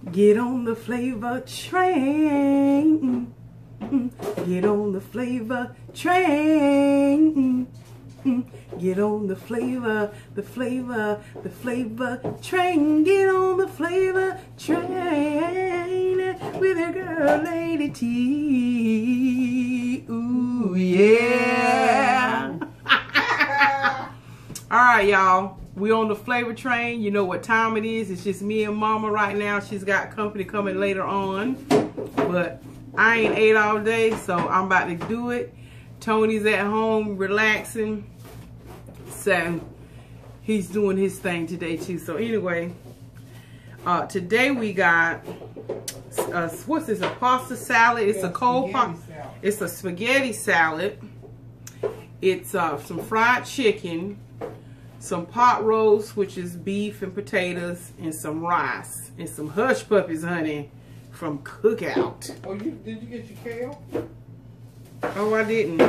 Get on the flavor train. Get on the flavor train. Get on the flavor train. Get on the flavor train with a girl, Lady T. Ooh, yeah. All right, y'all. We on the flavor train. You know what time it is. It's just me and Mama right now. She's got company coming later on. But I ain't ate all day, so I'm about to do it. Tony's at home relaxing. So he's doing his thing today too. So anyway, today we got what's this? A pasta salad. It's a cold pasta. It's a spaghetti salad. It's some fried chicken, some pot roast, which is beef and potatoes, and some rice, and some hush puppies, honey, from Cookout. Oh, did you get your kale? Oh, I didn't.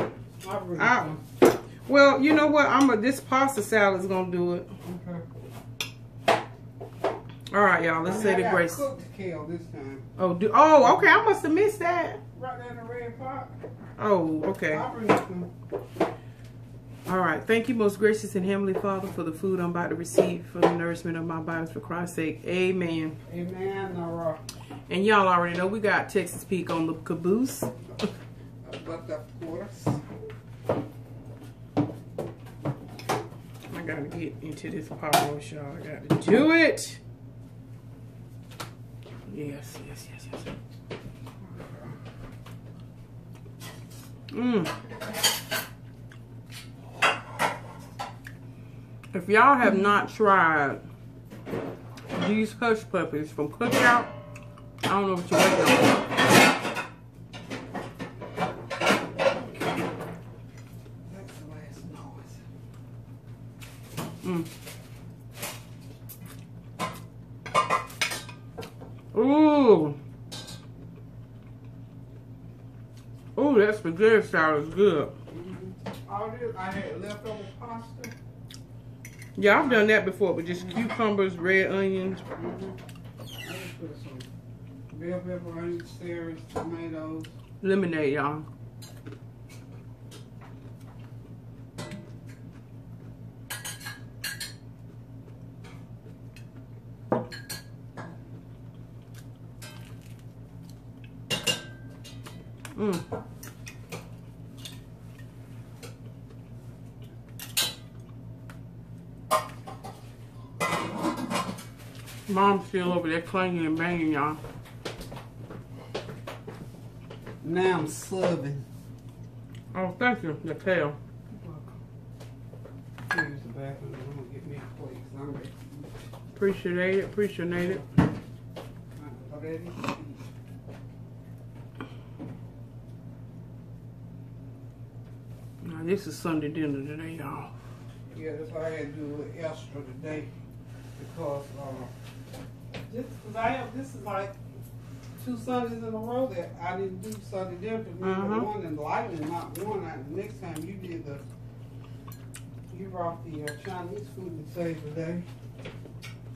Well, you know what? This pasta salad is gonna do it. Okay. All right, y'all. Let's say the grace. I cooked kale this time. Oh, okay. I must have missed that. Right there in the red pot. Oh, okay. I'll bring it some. All right. Thank you, most gracious and heavenly Father, for the food I'm about to receive for the nourishment of my body, for Christ's sake. Amen. Amen. All right. And y'all already know we got Texas Peak on the caboose. But of course. I gotta get into this pot roast, y'all. I gotta do it. Yes. If y'all have not tried these hush puppies from Cookout, I don't know what you're waiting on. That's the last noise. Ooh. Ooh, that spaghetti salad is good. All this, I had leftover pasta. Yeah, I've done that before, but just cucumbers, red onions. I just put some bell pepper, onions, celery, tomatoes. Lemonade, y'all. Mom's still over there clanging and banging, y'all. Now I'm subbing. Oh, thank you, the kale. Here's the bathroom. I'm gonna get me a plate 'cause I'm ready. Appreciate it. Ready? Now, this is Sunday dinner today, y'all. Yeah, that's why I had to do a little extra today because this is like 2 Sundays in a row that I didn't do Sunday dinner because we were one and lightning, not one. The next time you brought the Chinese food to save the day.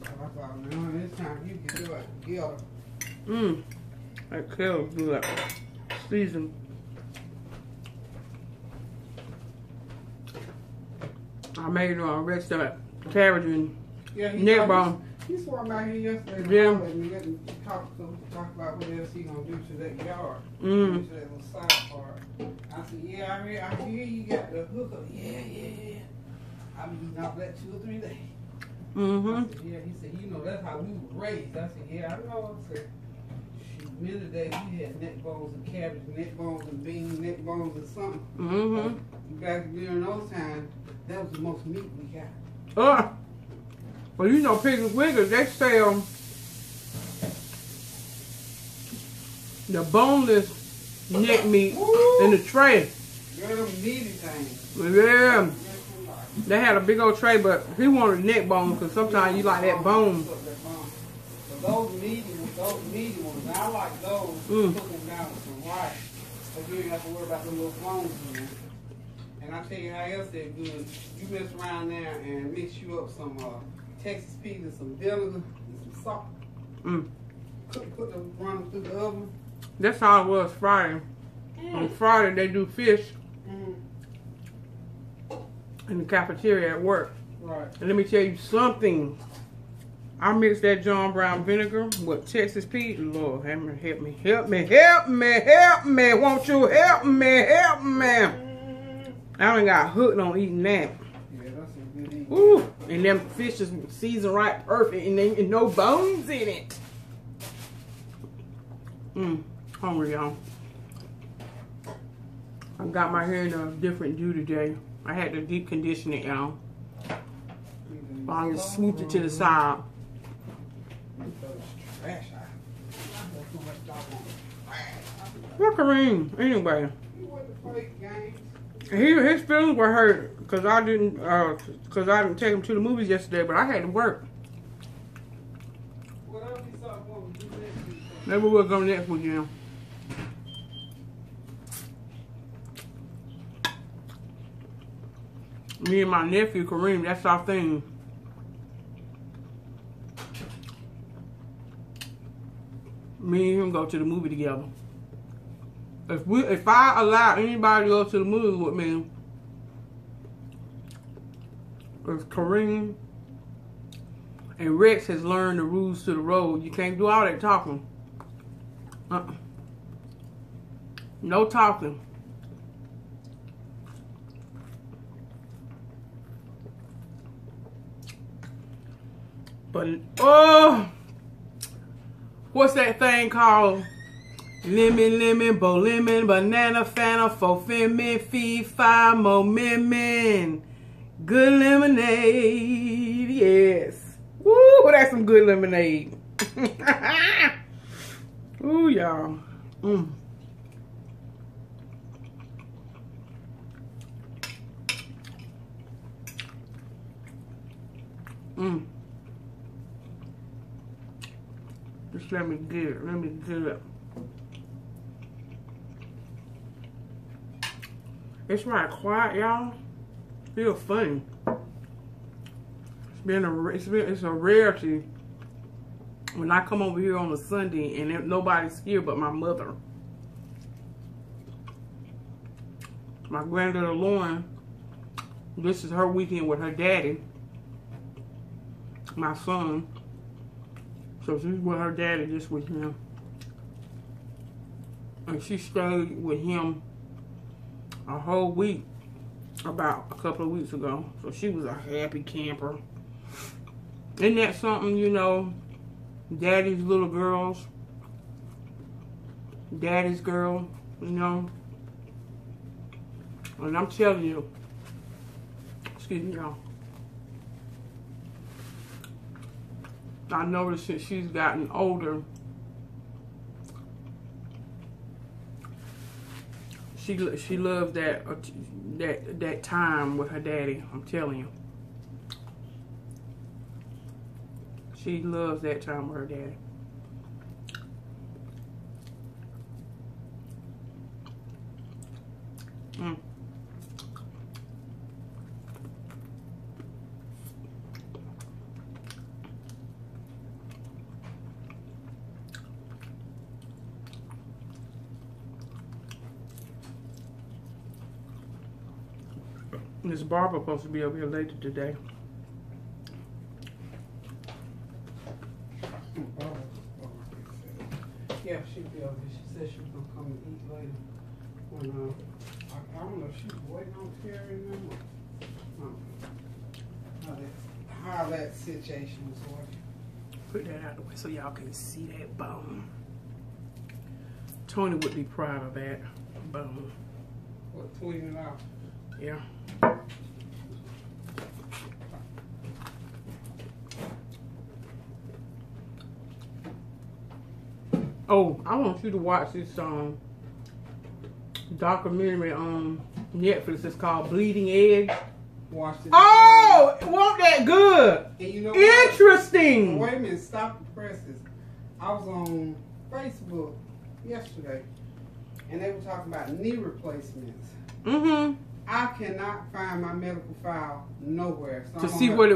So I thought, no, this time you can do it together. That kale is good. Seasoned. I made rest of cabbage and neck bone. He swam out here yesterday Yeah. and we didn't talk about what else he gonna do to that yard. To that little side part. I said, yeah, I hear you got the hookup. Yeah. I've been eating off that 2 or 3 days. I said, yeah, he said, you know, that's how we were raised. I said, yeah, I know. I said, shoot, many days we had neck bones and cabbage, neck bones and beans, neck bones and something. Back during those times, that was the most meat we got. Well, you know, Piggles Wiggles, they sell the boneless neck meat in the tray. Girl, them meaty things. Yeah. They had a big old tray, but he wanted neck bone because sometimes you like that bone. But those meaty ones, I like those. Cook them down with some rice. So you ain't have to worry about the little bones in there. And I tell you how else they're good. You mess around there and mix you up some Texas peas and some vinegar and some salt. put the run them through the oven. That's how it was Friday. On Friday they do fish in the cafeteria at work. Right. And let me tell you something. I mixed that John Brown vinegar with Texas Pete. Lord, help me, help me, help me, help me, help me. Won't you help me, help me? I done got hooked on eating that. Yeah, that's a good eat. Ooh, and them fish is seasoned right perfect and no bones in it. Hungry, y'all. I got my hair in a different hue today. I had to deep condition it, y'all. I just swooped it to the side. What Kareem? Anyway, his feelings were hurt because I didn't take him to the movies yesterday, but I had to work. Maybe we'll go next weekend. Me and my nephew Kareem, that's our thing. Me and him go to the movie together. If I allow anybody to go to the movie with me, if Kareem and Rex has learned the rules to the road, you can't do all that talking. No talking. But oh, what's that thing called? Lemon, bo lemon, banana, fanta, fo femin, fee, five, mo, min. Good lemonade, yes. Woo, that's some good lemonade. Ooh, y'all. Just let me get it. It's right quiet, y'all. Feel funny. It's a rarity when I come over here on a Sunday and nobody's here but my mother. My granddaughter Lauren, this is her weekend with her daddy, my son. So she's with her daddy this weekend. And she stayed with him a whole week about a couple of weeks ago. So she was a happy camper. Isn't that something, you know, daddy's little girls, daddy's girl, you know? And I'm telling you, excuse me, y'all. I noticed since she's gotten older, she loves that time with her daddy. I'm telling you, she loves that time with her daddy. Miss Barbara supposed to be over here later today. Yeah, she'll be over here. She said she was gonna come and eat later. When I don't know if she was waiting on Terry and how that situation was working. Put that out the way so y'all can see that bone. Tony would be proud of that bone. What, tweeting it out? Yeah. Oh, I want you to watch this documentary on Netflix. It's called Bleeding Edge. Watch it. Oh, wasn't that good? And you know interesting. Wait a minute, stop the presses. I was on Facebook yesterday, and they were talking about knee replacements. I cannot find my medical file nowhere. So to see what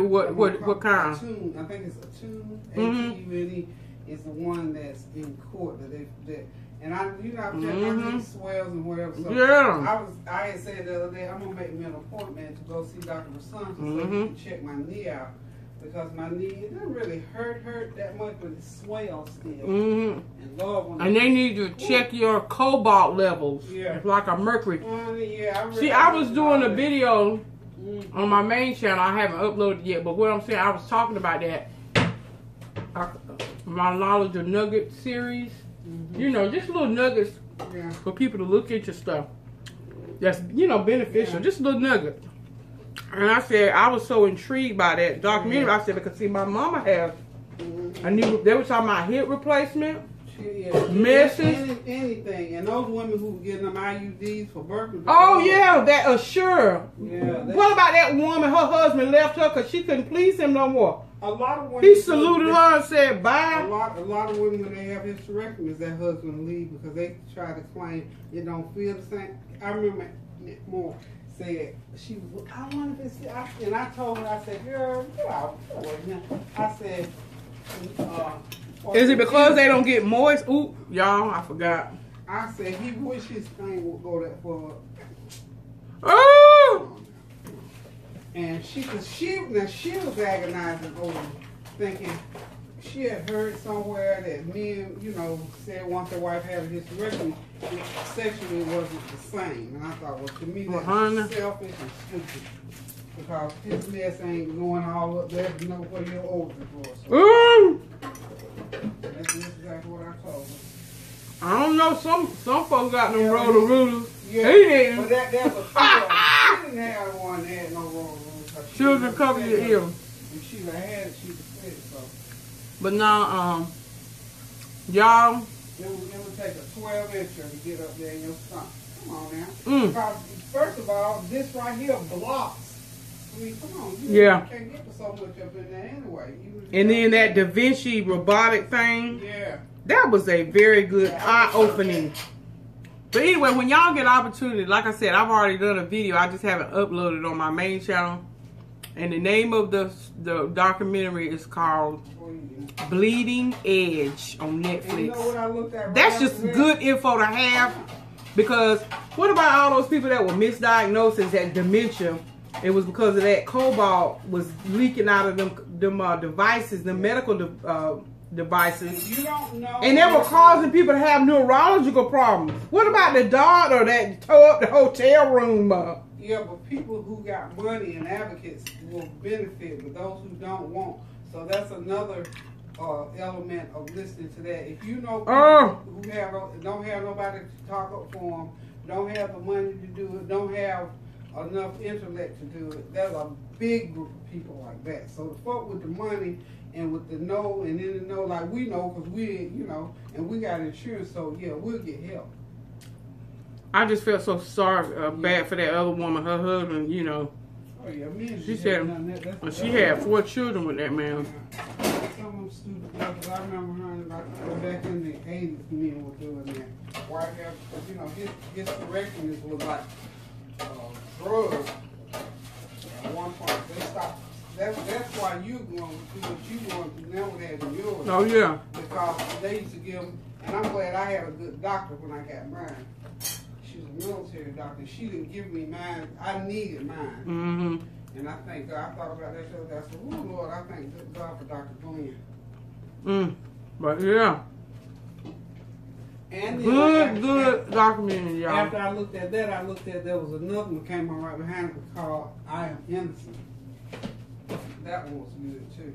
kind. Attune. I think it's Attune, Attune. is the one that's in court that and I, you know, I've checked swells and whatever. So yeah. I had said the other day, I'm gonna make me an appointment to go see Dr. Rasan so he can check my knee out, because my knee, it doesn't really hurt that much, but it swells still. And Lord, and they need to check your cobalt levels. Yeah. It's like a mercury. Yeah. See, I was doing a video on my main channel. I haven't uploaded yet, but what I'm saying, I was talking about that. My knowledge of nugget series. You know, just little nuggets for people to look into stuff that's, you know, beneficial. Just little nuggets. And I said, I was so intrigued by that documentary. I said, because see, my mama has a new, they were talking about hip replacement, messes. Anything. And those women who were getting them IUDs for birth. Oh, yeah, that Assure. Yeah. What about that woman, her husband left her because she couldn't please him no more? A lot of women. He saluted her and said bye. A lot of women, when they have hysterectomies, that husband leave because they try to claim it don't feel the same. I remember more said she was. I wonder if it's. And I told her, I said, girl, get out. I said. Is it because they don't get moist? Ooh, y'all, I forgot. I said he wish his thing would go that far. Oh. And she was agonizing over, thinking she had heard somewhere that men, you know, said once their wife had a hysterectomy, sexually wasn't the same. And I thought, well, to me that's selfish and stupid, because his mess ain't going all up there to know what your ovaries for. So that's exactly what I told her. I don't know. Some folks got them roller rulers. Yeah, he didn't. But that's a she didn't have one that had no roller rulers. Children cover your ear. If she had it, she could fit it. So. But now, y'all. It would take a 12-incher to get up there in your stomach. Come on now. Because first of all, this right here blocks. I mean, come on. You can't get so much up in there anyway. And then that Da Vinci robotic thing. Yeah. That was a very good eye-opening. But anyway, when y'all get opportunity, like I said, I've already done a video. I just haven't uploaded on my main channel. And the name of the documentary is called Bleeding Edge on Netflix. And you know what I looked at right That's just good info to have. Because what about all those people that were misdiagnosed as that dementia? It was because of that cobalt was leaking out of them devices, the medical devices. You don't know. And they were causing people to have neurological problems. What about the daughter that tore up the hotel room? Yeah, but people who got money and advocates will benefit, but those who don't won't. So that's another element of listening to that. If you know people who don't have nobody to talk up for them, don't have the money to do it, don't have enough intellect to do it, there's a big group of people like that. So the folk with the money and with the know, and then the know, like we know, because we, you know, and we got insurance, so yeah, we'll get help. I just felt so sorry, bad for that other woman. Her husband, you know. Oh yeah, me. She said she had 4 children with that man. Some of them stupid because I remember hearing about back in the 80s, men were doing that. Why have, you know, his correctness was like drugs. At one point, they stopped. That's why you going to do what you want to now have in yours. Oh yeah. Because they used to give them, and I'm glad I had a good doctor when I got mine. She was a military doctor. She didn't give me mine. I needed mine. And I thank God. I thought about that the other day. I said, oh Lord, I thank God for Dr. Glenn. But yeah. And good documentary, y'all. After I looked at that, there was another one came on right behind it called I Am Innocent. That one was good too.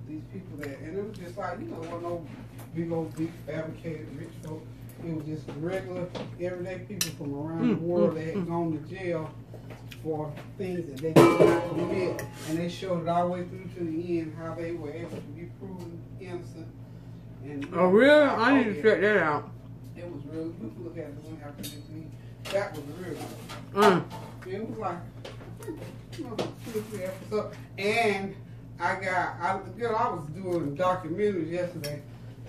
These people that, and it was just like, you know, one no big old big fabricated rich folk. It was just regular, everyday people from around the world that had gone to jail for things that they did not commit, and they showed it all the way through to the end how they were able to be proven innocent. And oh really? I need to check that out. It was really good. You can look at it when after this week. That was real good. It was like, you know, 2 or 3 episodes. And I was doing documentaries yesterday.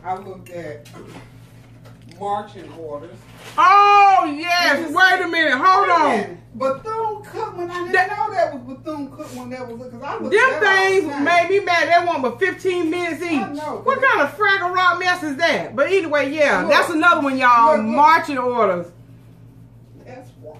I looked at marching orders. Oh yes. Wait a minute. Hold on. Bethune-Cookman. I didn't know that was Bethune-Cookman. That was because I looked Them things made me mad. They want but 15 minutes each. I know, What kind of Fraggle Rock mess is that? But anyway, yeah, look, that's another one, y'all. Marching orders. That's why.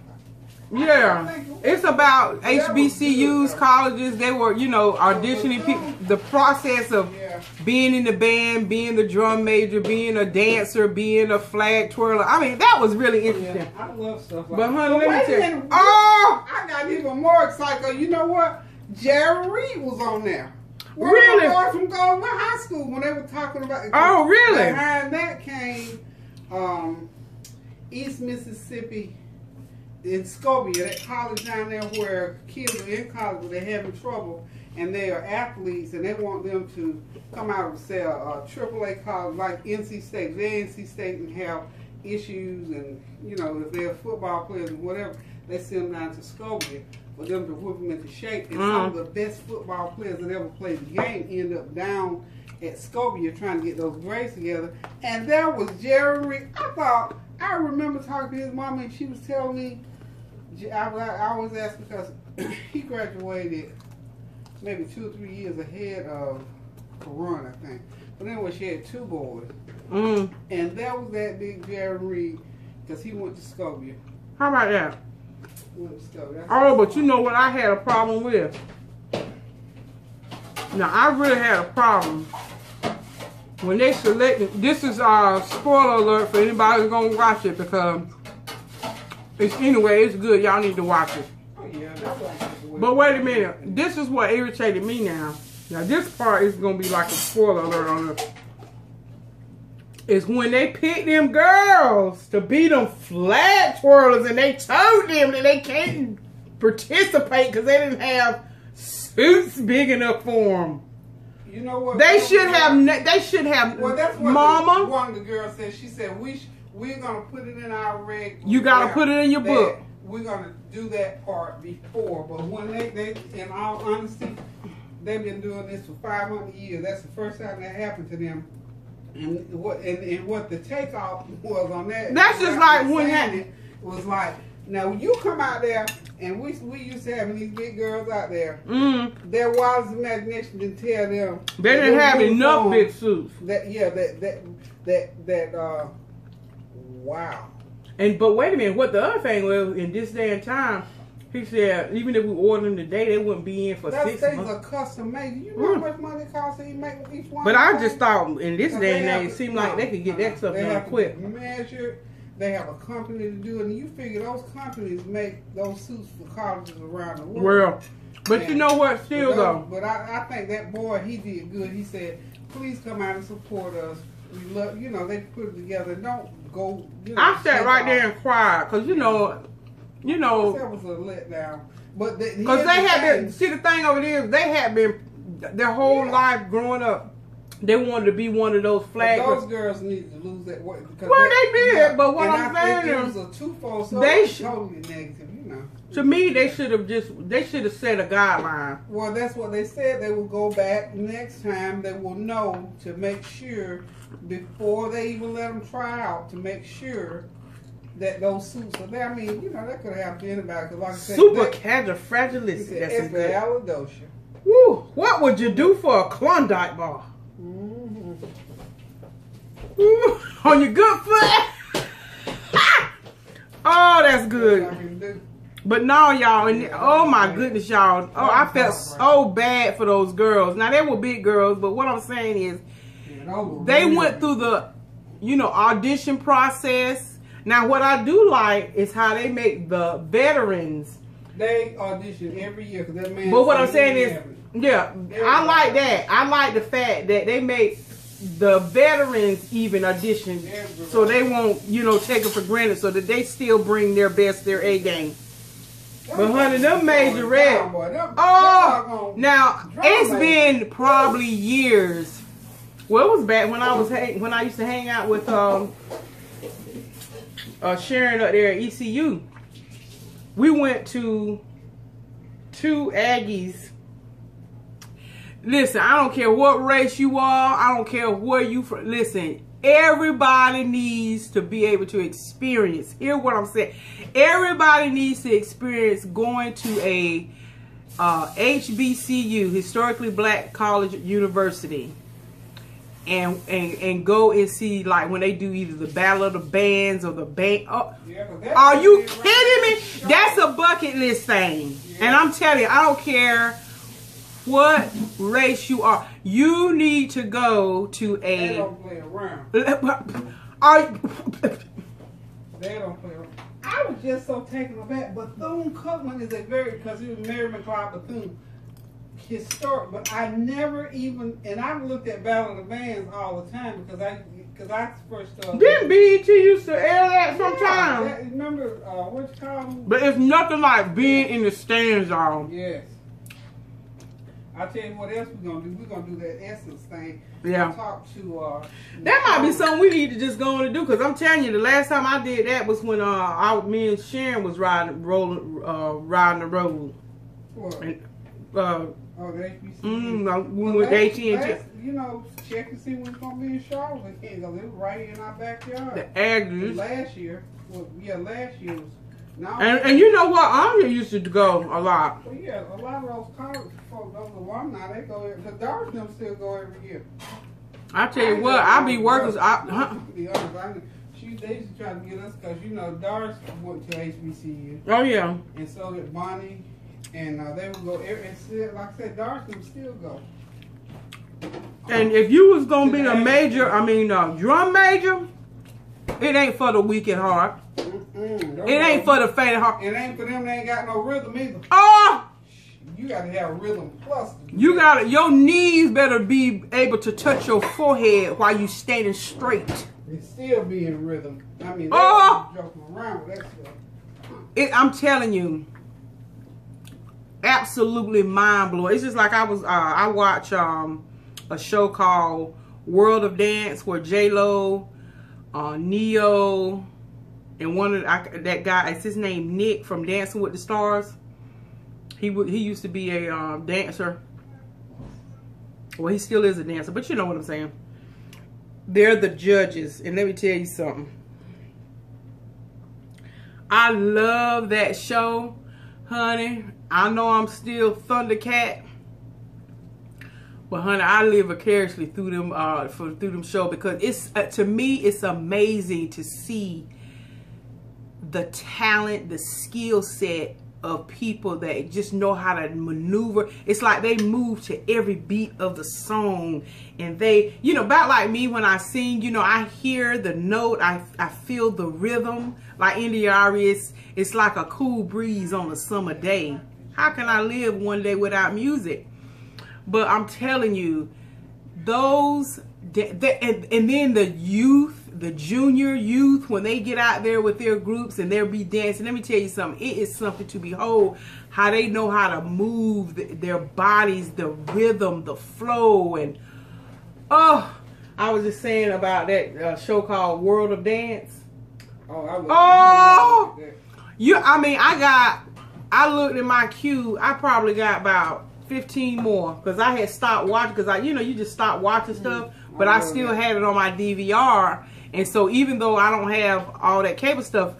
Yeah, it's about HBCUs, colleges. They were, you know, auditioning people. The process of being in the band, being the drum major, being a dancer, being a flag twirler. I mean, that was really interesting. Yeah, I love stuff like that. But honey, let me tell you. Oh, I got even more excited. You know what? Jerry Reed was on there. Really? Boys from Golden High School when they were talking about it. Oh, really? Behind that came East Mississippi. In Scobia, that college down there where kids are in college but they're having trouble and they are athletes and they want them to come out and say AAA college like NC State. They're NC State and have issues and, you know, if they're football players and whatever, they send them down to Scobia for them to whip them into shape. And some of the best football players that ever played the game end up down at Scobia trying to get those grades together. And there was Jerry Reed. I remember talking to his mom and she was telling me, I always ask because he graduated maybe 2 or 3 years ahead of Corona, I think. But anyway, she had 2 boys. And that was that big Jerry Reed because he went to Scobia. How about that? Went to Scobia. Oh, but you know what I had a problem with? Now, I really had a problem when they selected. This is a spoiler alert for anybody who's going to watch it because it's good. Y'all need to watch it. Oh, yeah, that's like but wait a minute. This is what irritated me now. Now, this part is going to be like a spoiler alert on it. It's when they picked them girls to be them flag twirlers and they told them that they can't participate because they didn't have suits big enough for them. You know what? They should have. Well, that's what Mama. One of the girls said. She said we're gonna put it in our reg. You gotta put it in your book. We're gonna do that part before, but when they, in all honesty, they've been doing this for 500 years. That's the first time that happened to them. And what the takeoff was on that. That's just like when it was like. Now you come out there, and we used to having these big girls out there. Their wildest imagination didn't tell them they didn't have enough big suits. Wow. But wait a minute, what the other thing was in this day and time, he said even if we ordered them today, they wouldn't be in for 6 months. Those things are custom made. You know how much money it costs to make each one? But I just thought in this day and age, it seemed like they could get that stuff done quick. Measured. They have a company to do it, and you figure those companies make those suits for colleges around the world. Well, but you know what? Still though. But I think that boy, he did good. He said, "Please come out and support us. We love, you know, they put it together. Don't go." You know, I sat right there and cried because you know. That was a letdown. But because they had been see the thing over there, they had been their whole life growing up. They wanted to be one of those flags. Those girls need to lose that weight. Well, they did, but what I'm saying is, it was a twofold. So they totally negative, you know. To me, they should have set a guideline. Well, that's what they said. They will go back next time. They will know to make sure before they even let them try out to make sure that those suits are there. I mean, you know, that could have happened to anybody. Cause like I said, supercalifragilistic. Expialidocious. Woo! What would you do for a Klondike bar? Ooh, on your good foot. Oh, that's good. But no, y'all, and oh my goodness, y'all. Oh, I felt so bad for those girls. Now they were big girls, but what I'm saying is, they went through the, audition process. Now, what I do like is how they make the veterans. They audition every year because that man. But what I'm saying is, yeah, I like that. I like the fact that they make the veterans even audition, so they won't, take it for granted, so that they still bring their best, their A game. But honey, them Major Red. Oh, now it's been probably years. Well, it was back when I used to hang out with Sharon up there at ECU. We went to two Aggies Listen, I don't care what race you are. I don't care where you from. Listen, everybody needs to be able to experience. Hear what I'm saying. Everybody needs to experience going to a HBCU, historically black college university, and go and see, like, when they do either the Battle of the Bands or the band. Oh, yeah, are you kidding me? That's a bucket list thing. Yeah. And I'm telling you, I don't care what race you are. You need to go to a... They don't play around. They don't play around. I was just so taken aback. Bethune-Cookman is a very, because it was Mary McLeod Bethune, historic, but I never even, and I've looked at Battle of the Bands all the time because I first started. Didn't BET used to air that sometimes? Remember what you call them? But it's nothing like being in the stands, y'all. Yes. I'll tell you what else we're gonna do. We're gonna do that Essence thing. Yeah. We'll talk to that might be something we need to just go on and do, because I'm telling you, the last time I did that was when me and Sharon was riding the road. What? And, the HBC. We went to AT&T. You know, check and see when it's gonna be in Charlotte again, because it was right in our backyard. The Aggies. Last year, last year was. Now, and you know what? Anya used to go a lot. Well, yeah, a lot of those college folks, those alumni, they go. The Darks them still go every year. I tell you what, I be working. To be honest, they used to try to get us, because you know Darks went to HBCU. Oh yeah. And so did Bonnie, and they would go. And still, like I said, Darks them still go. And if you was gonna be a major, drum major, it ain't for the weak at heart. It ain't for the faint heart. It ain't for them. They ain't got no rhythm either. Oh! You gotta have rhythm plus. You gotta. Your knees better be able to touch your forehead while you standing straight. It still be in rhythm. I mean, joking around with that stuff. I'm telling you, absolutely mind blowing. It's just like I watch a show called World of Dance where J-Lo, Neo, and that guy, it's his name Nick from Dancing with the Stars. He used to be a dancer. Well, he still is a dancer, but you know what I'm saying. They're the judges, and let me tell you something. I love that show, honey. I know I'm still Thundercat, but honey, I live vicariously through them show, because it's to me it's amazing to see the talent, the skill set of people that just know how to maneuver. It's like they move to every beat of the song, and they, about like me when I sing, I hear the note, I feel the rhythm. Like India.Arie, it's like a cool breeze on a summer day. How can I live one day without music? But I'm telling you, those, and then the youth, the junior youth, when they get out there with their groups and they'll be dancing, let me tell you something, it is something to behold, how they know how to move their bodies, the rhythm, the flow. And I was just saying about that show called World of Dance. I looked at my queue, I probably got about 15 more, because I had stopped watching, because you just stop watching stuff, but I still had it on my DVR. And so even though I don't have all that cable stuff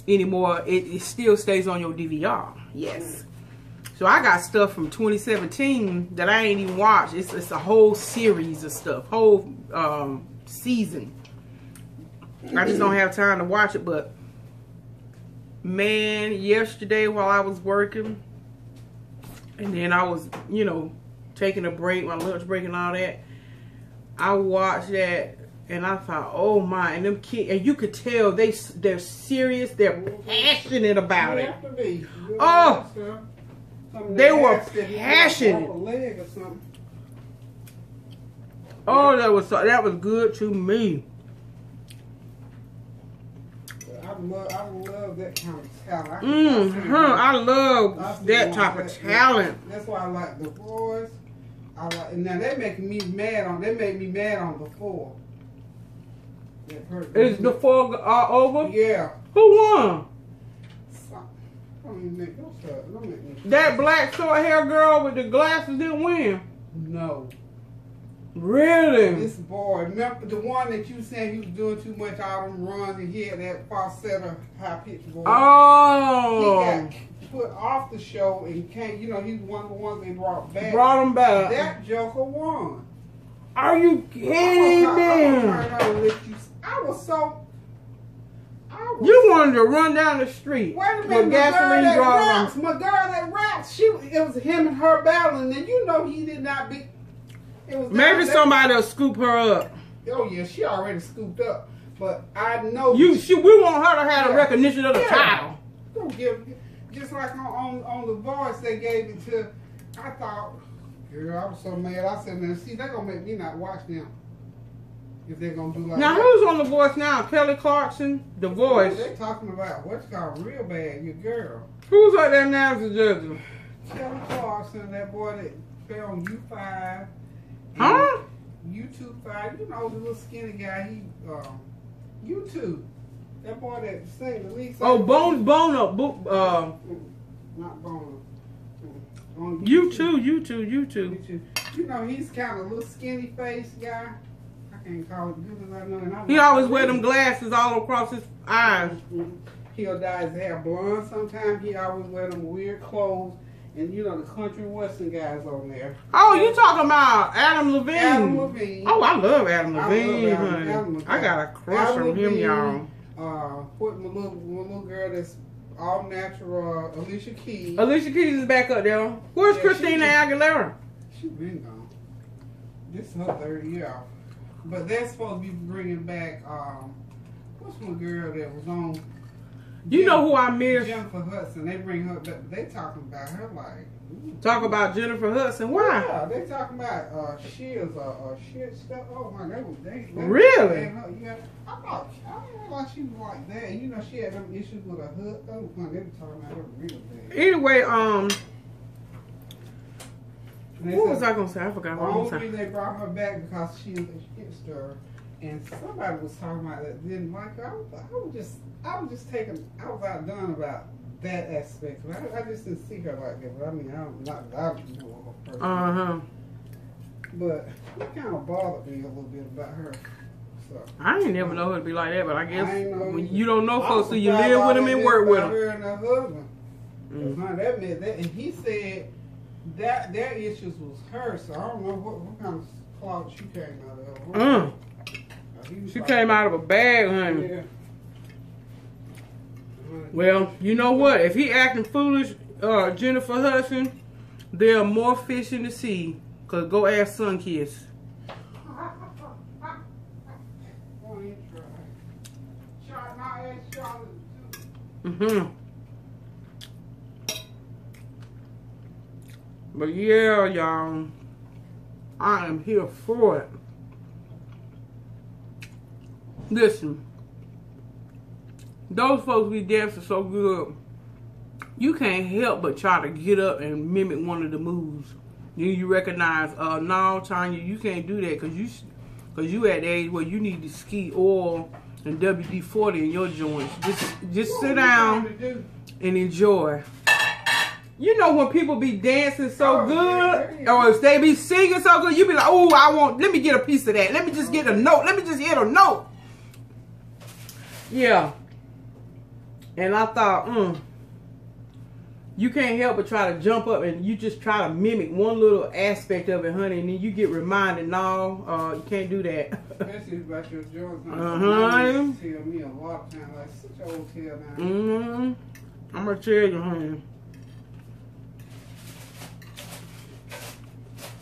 anymore, it still stays on your DVR. Yes. So I got stuff from 2017 that I ain't even watched. It's a whole series of stuff, whole season. I just don't have time to watch it. But man, yesterday while I was working, and then I was, taking a break, my lunch break and all that, I watched that. And I thought, oh my, and them kids, and you could tell they're serious, they're passionate about it. Oh, they were passionate. Oh, that was good to me. I love that kind of talent. I love that type of talent. That's why I like the boys. Now they make me mad on. They made me mad on before. Is the fall over? Yeah. Who won? Don't make me. That black short hair girl with the glasses didn't win. No. Really? This boy, remember the one that you said he was doing too much all them runs and he had that falsetto high pitched voice. Oh. He got put off the show and came, you know, he's one of the ones they brought back. Brought him back. That joker won. Are you kidding me? You wanted to run down the street. Wait a minute, with gasoline driving. my girl that raps, it was him and her battling, and you know he did not beat. Maybe somebody will scoop her up. Oh yeah, she already scooped up, but I know we want her to have the recognition of the title. Don't give, just like on The Voice they gave it to. I thought, girl, I was so mad. I said, man, see, they're gonna make me not watch them. If they're gonna do like now, that. who's on The Voice now? Kelly Clarkson, The Voice. They're talking about what's called Real Bad, your girl. Who's up there now as a judge? Kelly Clarkson, that boy that fell on U5. Huh? YouTube 5, you know the little skinny guy. He YouTube. That boy that sang the lead. Oh, Bono. Not Bono. YouTube. You know he's kind of a little skinny face guy. I can't call it good as I know. And he always wear them glasses all across his eyes. He'll dye his hair blonde sometimes. He always wear them weird clothes. And you know the country western guys on there. Oh, you talking about Adam Levine? Adam Levine. Oh, I love Adam Levine, honey. I got a crush on him, y'all. What my little girl that's all natural, Alicia Keys. Alicia Keys is back up there. Where's Christina Aguilera? She's been gone. This is her 3rd year off. But they're supposed to be bringing back, what's my girl that was on? You know who I miss? Jennifer Hudson. They bring her back. They talking about her like. Ooh. Talk about Jennifer Hudson. Why? Yeah, they talking about shit stuff. Oh my, they really? Yeah, I didn't realize she was like that. You know, she had them issues with her hood. They were talking about her real bad. Anyway, what was I gonna say? I forgot what I was saying. They brought her back because she was a hipster, and somebody was talking about that didn't like her. I was outdone about that aspect. I just didn't see her like that. But I mean, I don't know her person. But it kind of bothered me a little bit about her. So I ain't never know her to be like that, but I guess when you don't know folks, so you live with them and work with them. Her and her husband. That meant that, and he said that their issues was her. So I don't know what kind of clout she came out of. She came out of a bag, honey. Yeah. Well, you know what? If he acting foolish, Jennifer Hudson, there are more fish in the sea. Cause go ask Sunkiss. But yeah, y'all, I am here for it. Listen. Those folks be dancing so good, you can't help but try to get up and mimic one of the moves. Then you recognize, no, Tanya, you can't do that because you at the age where you need to ski oil and WD-40 in your joints. Just sit down and enjoy. You know when people be dancing so good, or if they be singing so good, you be like, oh, let me get a piece of that. Let me just get a note. Let me just hit a note. Yeah. And I thought, you can't help but try to jump up and you just try to mimic one little aspect of it, honey, and then you get reminded, no, you can't do that. Especially about your joints. Tell me a lot of times, like, sit your old tail down. I'm going to tell you, honey.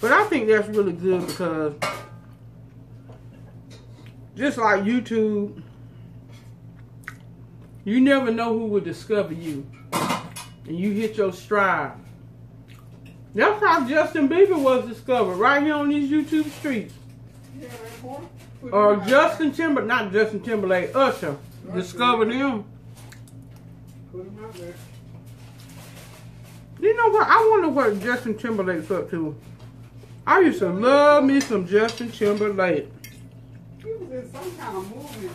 But I think that's really good because just like YouTube, you never know who will discover you. And you hit your stride. That's how Justin Bieber was discovered, right here on these YouTube streets. Yeah, boy. Or not Justin Timberlake, Usher discovered him. Put him out there. You know what? I wonder what Justin Timberlake's up to. I used to love me some Justin Timberlake. He was in some kind of movie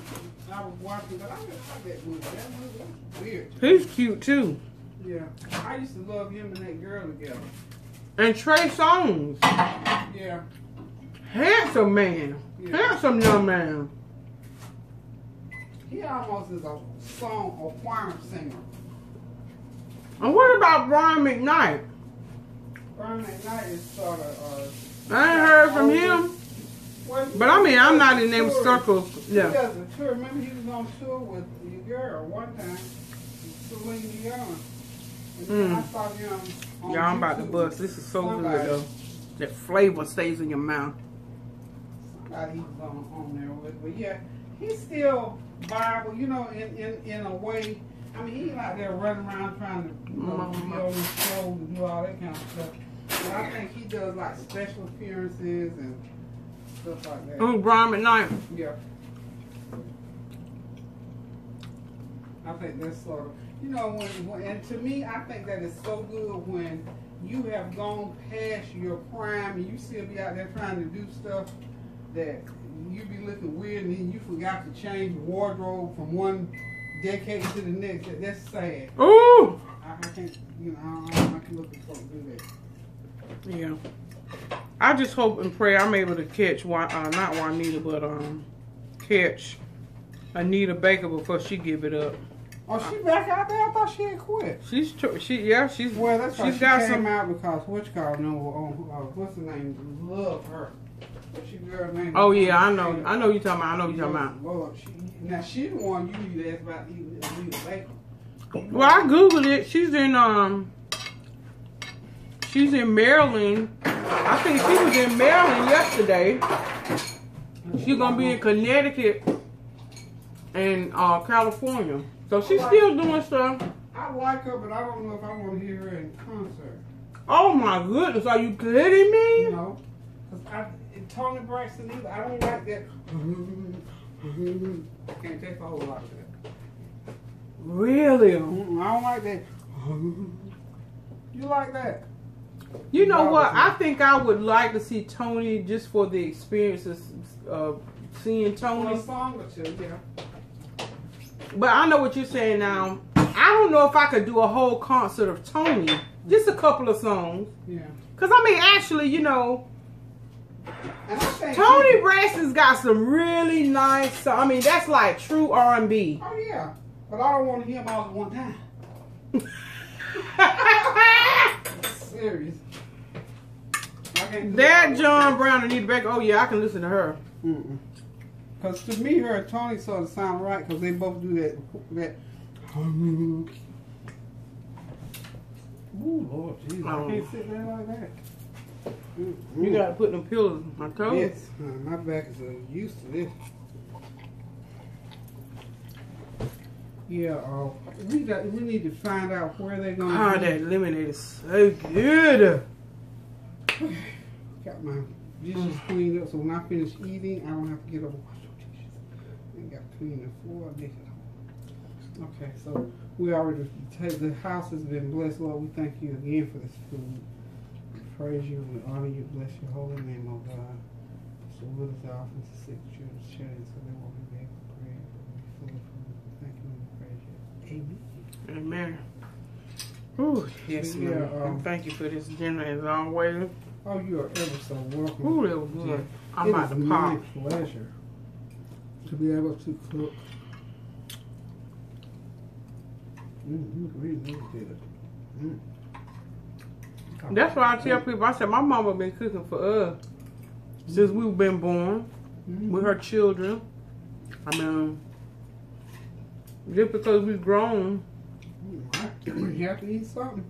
I was watching, but I didn't like that movie. That movie was weird. He's cute too. Yeah. I used to love him and that girl together. And Trey Songz. Yeah. Handsome man. Yeah. Handsome young man. He almost is a song or choir singer. And what about Brian McKnight? Brian McKnight is sort of... I ain't heard from him. Well, but I mean, I'm not in them circles. Yeah. He does a tour. Remember, he was on tour with your girl one time, Celine Dion. And I saw him on Y'all, I'm about to bust. This is so good, though. That flavor stays in your mouth. Somebody he was on there with. But yeah, he's still viable, you know, in a way. I mean, he's out there running around trying to be on his show and do all that kind of stuff. But I think he does like special appearances and stuff like that. Oh, Brian McKnight. Yeah. I think that's sort of, you know, when and to me, I think that is so good when you have gone past your prime and you still be out there trying to do stuff that you be looking weird and then you forgot to change wardrobe from one decade to the next. That's sad. Ooh! I can't, you know, I can look at folks do that. Yeah. I just hope and pray I'm able to catch, not Juanita, but catch Anita Baker before she give it up. Oh, she back out there? I thought she had quit. She's well, that's why she's she got came some out because what's her name? Love her. She girl name. Oh yeah, I know you talking about. Lord, now she's the one you need to ask about Anita Baker. Well, I googled it. She's in Maryland. I think she was in Maryland yesterday. She's gonna be in Connecticut and California. So she's still doing stuff. I like her, but I don't know if I want to hear her in concert. Oh my goodness, are you kidding me? You know, because Tony Braxton either. I don't like that. I can't take a whole lot of that. Really? I don't like that. You like that? You know what? I think I would like to see Tony just for the experiences of seeing Tony. For a song or two, yeah. But I know what you're saying now. I don't know if I could do a whole concert of Tony. Just a couple of songs. Yeah. Because, I mean, actually, you know, Tony Braxton's got some really nice songs. I mean, that's like true R&B. Oh, yeah. But I don't want to hear them all at one time. Serious. That John Brown and Anita Baker, oh, yeah, I can listen to her. Because to me, her and Tony sort of sound right because they both do that. Ooh, Lord Jesus. I can't sit there like that. You got to put them pillows on my toes. Yes. My back is used to this. Yeah, we need to find out where they're going to God, that lemonade is so good. Got my dishes cleaned up so when I finish eating, I don't have to get up and wash the dishes. I got to clean the floor. Okay, so we already, the house has been blessed. Lord, we thank you again for this food. We praise you, we honor you, bless your holy name, oh God. So with us often to sick children's children so they won't be able to pray. Full of food. Thank you and we praise you. Amen. Ooh, yes, ma'am. Thank you for this dinner as always. Oh, you are ever so welcome. Ooh, that was good. Yeah. I'm about to pop. It is my pleasure to be able to cook. Really good. That's why I tell people, I said, my mama been cooking for us since we've been born with her children. I mean, just because we've grown. We have to eat something.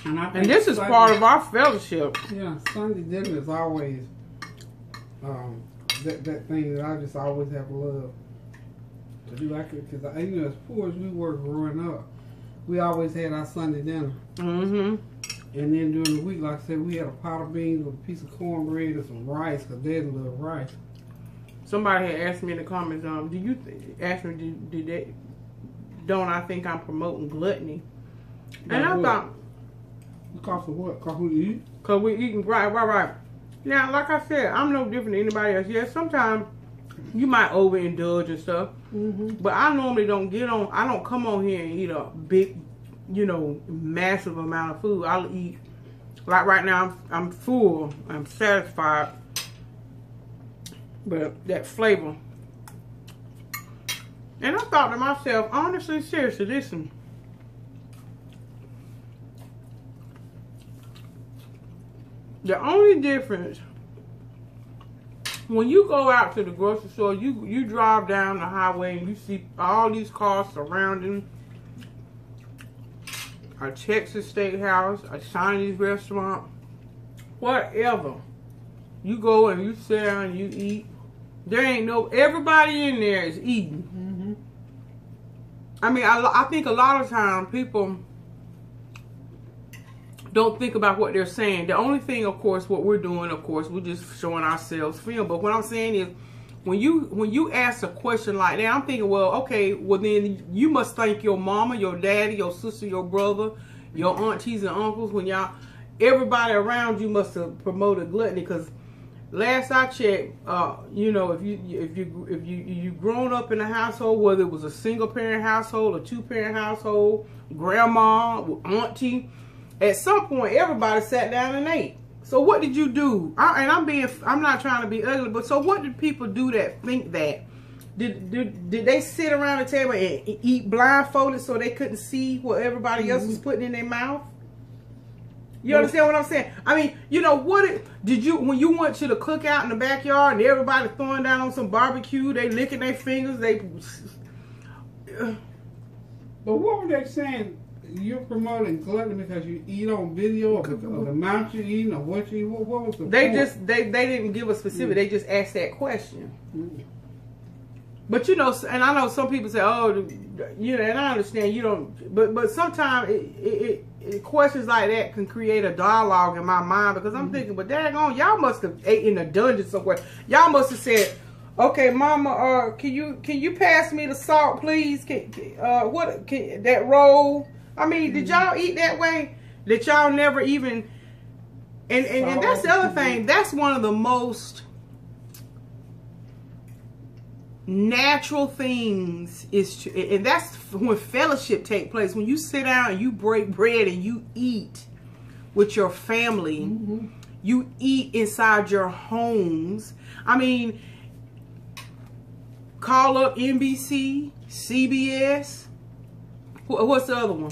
And this is part of our fellowship. Yeah, Sunday dinner is always that thing that I just always have loved to do. Like it because you know, as poor as we were growing up, we always had our Sunday dinner. And then during the week, like I said, we had a pot of beans with a piece of cornbread and some rice because Daddy loved rice. Somebody had asked me in the comments, do you ask me did they? Don't I think I'm promoting gluttony? And I thought. Because of what? Because we eat? Because we eating right. Now, like I said, I'm no different than anybody else. Yes, sometimes you might overindulge and stuff. But I normally don't I don't come on here and eat a big, you know, massive amount of food. I'll eat Like right now, I'm full. I'm satisfied. But that flavor. And I thought to myself, honestly, seriously, listen. The only difference, when you go out to the grocery store, you drive down the highway and you see all these cars surrounding a Texas steakhouse, a Chinese restaurant, whatever. You go and you sit down and you eat. There ain't no, everybody in there is eating. Mm-hmm. I mean, I think a lot of times people don't think about what they're saying. The only thing, of course, what we're doing, of course, we're just showing ourselves film. But what I'm saying is, when you ask a question like that, I'm thinking, well, okay, well then you must thank your mama, your daddy, your sister, your brother, your aunties and uncles. When everybody around you must have promoted gluttony. Because last I checked, you know, if you grown up in a household, whether it was a single parent household, a 2-parent household, grandma, auntie, at some point everybody sat down and ate. So what did you do? I'm not trying to be ugly, but so what did people do that think that? Did they sit around the table and eat blindfolded so they couldn't see what everybody else was putting in their mouth? You understand what I'm saying? I mean, you know, did you, when you went to the cookout in the backyard and everybody throwing down on some barbecue, they licking their fingers, But what were they saying? You're promoting gluttony because you eat on video of the amount you're eating or what you eat? What was the point? They didn't give a specific, they just asked that question. But you know, and I know some people say, oh, you know, and I understand you don't, but sometimes questions like that can create a dialogue in my mind, because I'm thinking, but daggone, y'all must have ate in a dungeon somewhere. Y'all must have said, okay, mama, can you pass me the salt, please? That roll? I mean, did y'all eat that way? Did y'all never even? And that's the other thing. That's one of the most natural things and that's when fellowship take place. When you sit down and you break bread and you eat with your family, you eat inside your homes. I mean, call up NBC, CBS. What's the other one?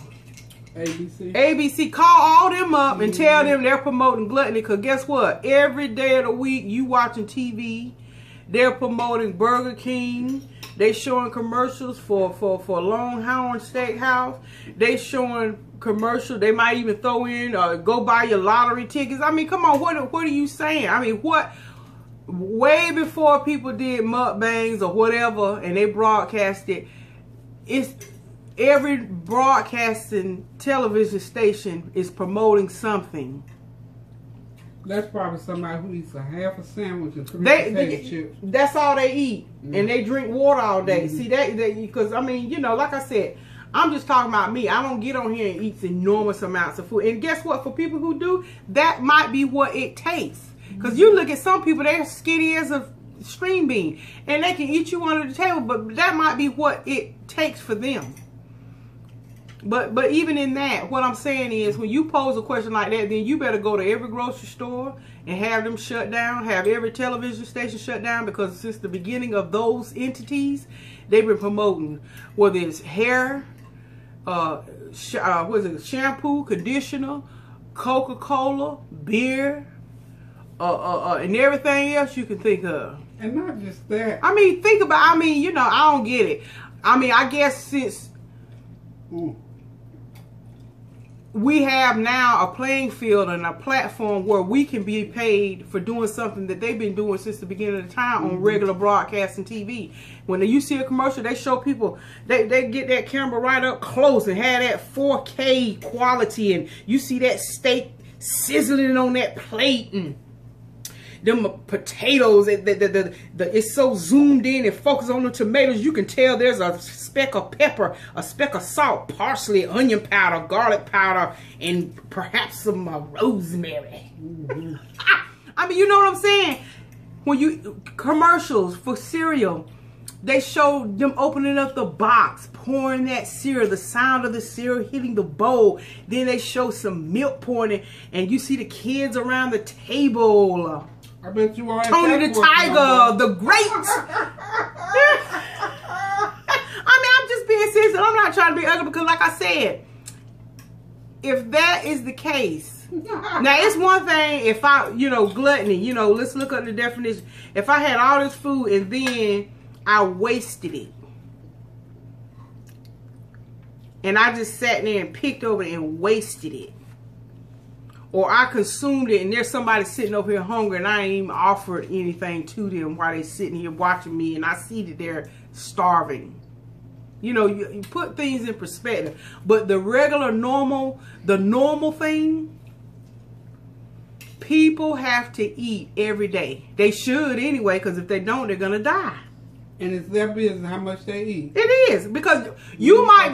ABC. Call all them up and tell them they're promoting gluttony, because guess what? Every day of the week you watching TV, they're promoting Burger King. They showing commercials for Longhorn Steakhouse. They showing commercials. They might even throw in go buy your lottery tickets. I mean, come on, what are you saying? I mean, way before people did mukbangs or whatever and they broadcasted, every broadcasting television station is promoting something. That's probably somebody who eats a half a sandwich and 3 potato chips. That's all they eat. And they drink water all day. See, because, I mean, you know, like I said, I'm just talking about me. I don't get on here and eat enormous amounts of food. And guess what? For people who do, that might be what it takes. Because you look at some people, they're skinny as a string bean. And they can eat you under the table, but that might be what it takes for them. But even in that, what I'm saying is, when you pose a question like that, then you better go to every grocery store and have them shut down, have every television station shut down, because since the beginning of those entities, they've been promoting, whether it's hair, shampoo, conditioner, Coca-Cola, beer, and everything else you can think of. And not just that. I mean, you know, I don't get it. I mean, I guess since we have now a playing field and a platform where we can be paid for doing something that they've been doing since the beginning of the time on regular broadcasting TV. When you see a commercial, they show people, they get that camera right up close and have that 4K quality, and you see that steak sizzling on that plate, and them potatoes, it's so zoomed in and focused on the tomatoes, you can tell there's a speck of pepper, a speck of salt, parsley, onion powder, garlic powder, and perhaps some rosemary. I mean, you know what I'm saying? When commercials for cereal, they showed them opening up the box, pouring that cereal, the sound of the cereal hitting the bowl. Then they show some milk pouring in, and you see the kids around the table. I bet you are. Tony the Tiger, the great. I mean, I'm just being serious. I'm not trying to be ugly because, like I said, if that is the case, now it's one thing if I, gluttony, let's look up the definition. If I had all this food and then I wasted it, and I just sat there and picked over it and wasted it, or I consumed it and there's somebody sitting over here hungry and I ain't even offered anything to them while they sitting here watching me and I see that they're starving. You put things in perspective. But the regular normal thing, people have to eat every day. They should anyway, because if they don't, they're going to die. And it's their business how much they eat. It is, because what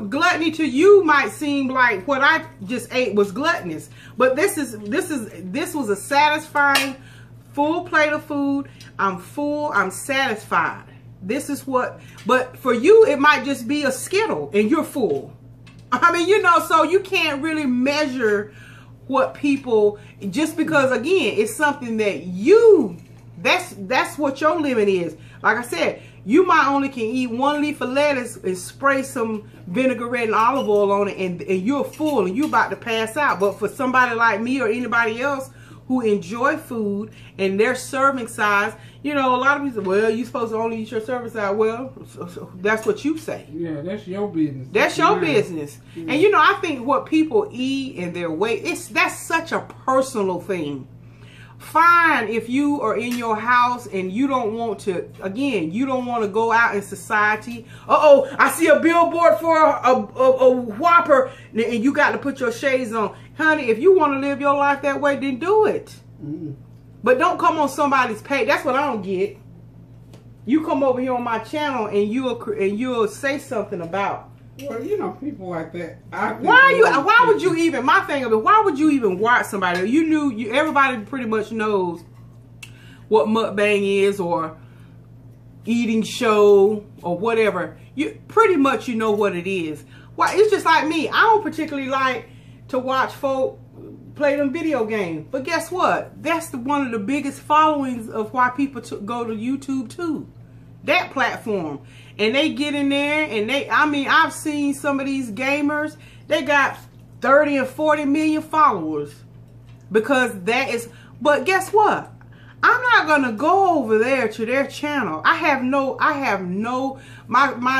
gluttony to you might seem like what I just ate was gluttonous, but this was a satisfying full plate of food. I'm full. I'm satisfied. This is what, but for you it might just be a Skittle and you're full. I mean, so you can't really measure what people, just because again it's something that you. That's what your limit is. Like I said, you might only can eat 1 leaf of lettuce and spray some vinaigrette and olive oil on it, and you're full and you're about to pass out. But for somebody like me or anybody else who enjoy food and their serving size, a lot of people say, well, you're supposed to only eat your serving size. Well, so that's what you say. Yeah, that's your business. That's your business. Yeah. And I think what people eat and their weight, that's such a personal thing. Fine if you are in your house and you don't want to, again, you don't want to go out in society. Uh-oh, I see a billboard for a Whopper and you got to put your shades on. Honey, if you want to live your life that way, then do it. Mm-hmm. But don't come on somebody's page. That's what I don't get. You come over here on my channel and you'll say something about. Well, people like that. Why would you even? My thing of it. Why would you even watch somebody? Everybody pretty much knows what mukbang is or eating show or whatever. You pretty much know what it is. Why? It's just like me. I don't particularly like to watch folk play them video games. But guess what? That's one of the biggest followings of why people go to YouTube too. That platform. And they get in there and I've seen some of these gamers, they got 30 and 40 million followers because but guess what? I'm not going to go over there to their channel. My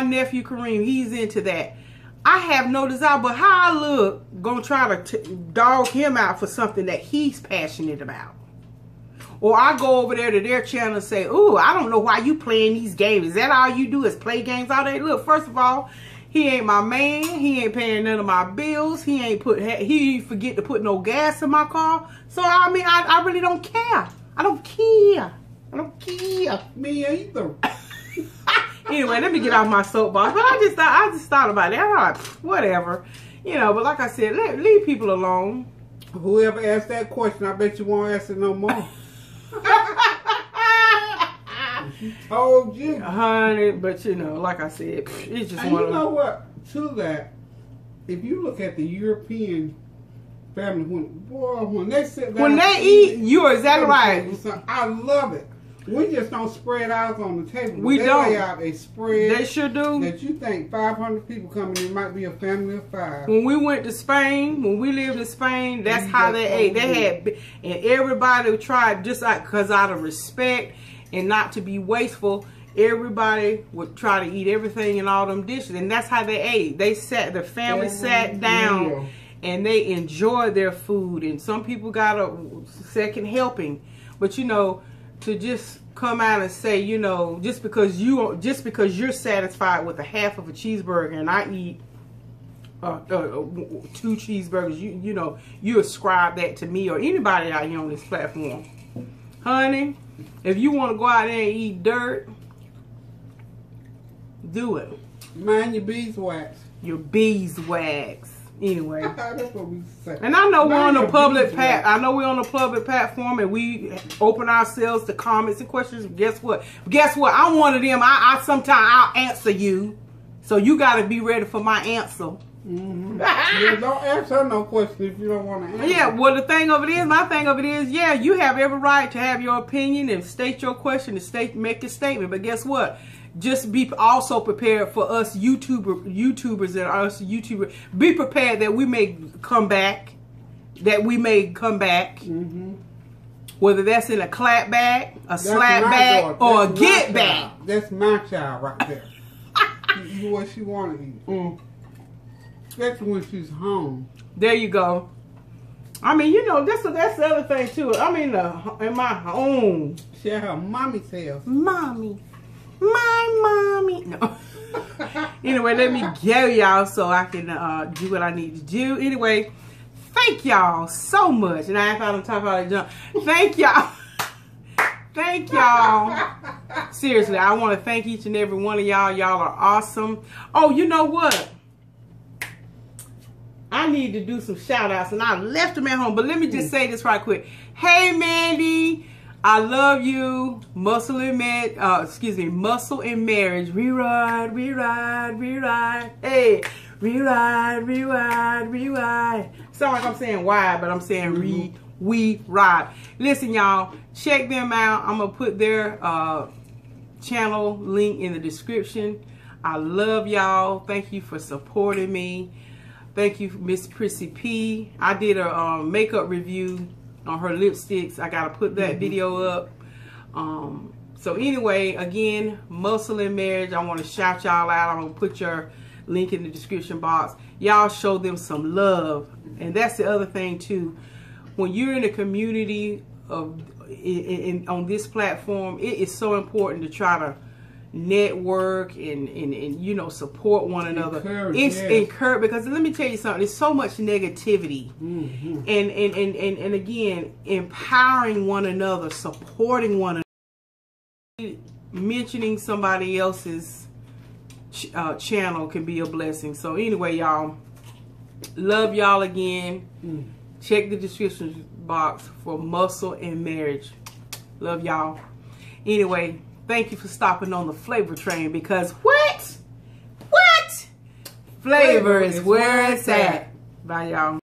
nephew Kareem, he's into that. I have no desire, but how I look, going to try to dog him out for something that he's passionate about. Or I go over there to their channel and say, ooh, I don't know why you playing these games. Is that all you do is play games all day? Look, first of all, he ain't my man. He ain't paying none of my bills. He forget to put no gas in my car. So, I really don't care. I don't care. Me either. Anyway, let me get off my soapbox. But I just thought about it. I'm like, whatever. But like I said, leave people alone. Whoever asked that question, I bet you won't ask it no more. She told you, honey, but like I said, it's just and one. You know what? To that, if you look at the European family, when they sit down, when they eat, you're exactly right. I love it. We just don't spread ours on the table. We don't. Lay out a spread. They sure do. That you think 500 people coming in might be a family of 5. When we went to Spain, when we lived in Spain, that's how they ate. They had, and everybody tried, just like, because out of respect and not to be wasteful, everybody would try to eat everything in all them dishes, and that's how they ate. The family sat down and they enjoyed their food, and some people got a second helping, but to just come out and say, just because you're satisfied with a half of a cheeseburger and I eat 2 cheeseburgers, you ascribe that to me or anybody out here on this platform. Honey, if you want to go out there and eat dirt, do it. Mind your beeswax. Your beeswax. Anyway. That's what we say. And I know we're on a public platform and we open ourselves to comments and questions. Guess what? I'm one of them. I sometimes I'll answer you. So you got to be ready for my answer. Yeah, don't answer no question if you don't want to answer. Yeah, well, my thing of it is, yeah, you have every right to have your opinion and state your question and make a statement. But guess what? Just be also prepared for us YouTubers and us YouTubers. Be prepared that we may come back. Whether that's in a clap back, a slap back, or a get back. That's my child right there. You what she want to eat. Especially when she's home. There you go. I mean, you know, that's the other thing too. I mean, in my home. She had her mommy self. Mommy. My mommy. No. Anyway, let me go, y'all, so I can do what I need to do. Anyway, thank y'all so much. And I thought I'm talking about it, junk. Thank y'all. Thank y'all. Seriously, I want to thank each and every one of y'all. Y'all are awesome. Oh, you know what? I need to do some shout outs and I left them at home. But let me just say this right quick. Hey, Mandy. I love you. Muscle and Muscle and Marriage. Reride, reride, reride. Hey, reride, reride, reride. Sound like I'm saying wide, but I'm saying we ride. Listen, y'all, check them out. I'm gonna put their channel link in the description. I love y'all. Thank you for supporting me. Thank you, Miss Prissy P. I did a makeup review on her lipsticks. I gotta put that video up. So anyway, again, Muscle and Marriage. I want to shout y'all out. I'm gonna put your link in the description box. Y'all show them some love, and that's the other thing too. When you're in a community of on this platform, it is so important to try to network and you know, support one another. Encourage, because let me tell you something, there's so much negativity. And again, empowering one another, supporting one another, mentioning somebody else's channel can be a blessing. So anyway, y'all, love y'all again. Check the description box for Muscle and Marriage. Love y'all. Anyway, thank you for stopping on the flavor train, because what? Flavor is where it's at. Bye, y'all.